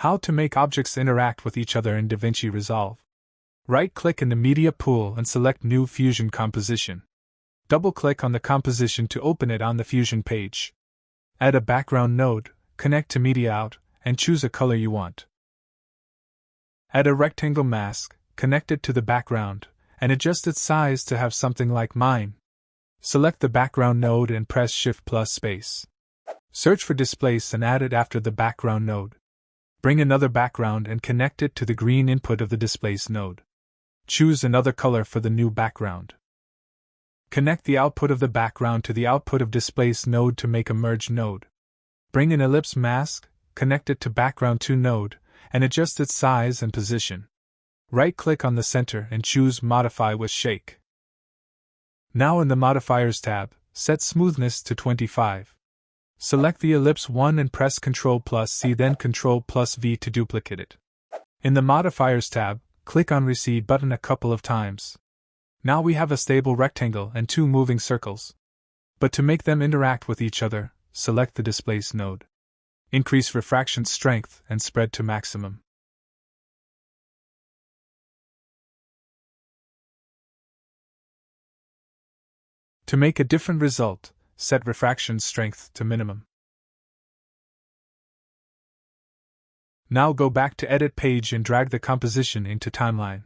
How to make objects interact with each other in Davinci Resolve. Right-click in the Media pool and select New Fusion Composition. Double-click on the composition to open it on the Fusion page. Add a background node, connect to Media Out, and choose a color you want. Add a rectangle mask, connect it to the background, and adjust its size to have something like mine. Select the background node and press Shift plus space. Search for Displace and add it after the background node. Bring another background and connect it to the green input of the Displace node. Choose another color for the new background. Connect the output of the background to the output of Displace node to make a merge node. Bring an Ellipse mask, connect it to background 2 node, and adjust its size and position. Right-click on the center and choose Modify with Shake. Now in the Modifiers tab, set Smoothness to 25. Select the Ellipse 1 and press Ctrl plus C, then Ctrl plus V to duplicate it. In the Modifiers tab, click on Recede button a couple of times. Now we have a stable rectangle and 2 moving circles. But to make them interact with each other, select the Displace node. Increase refraction strength and spread to maximum. To make a different result, set refraction strength to minimum. Now go back to Edit page and drag the composition into Timeline.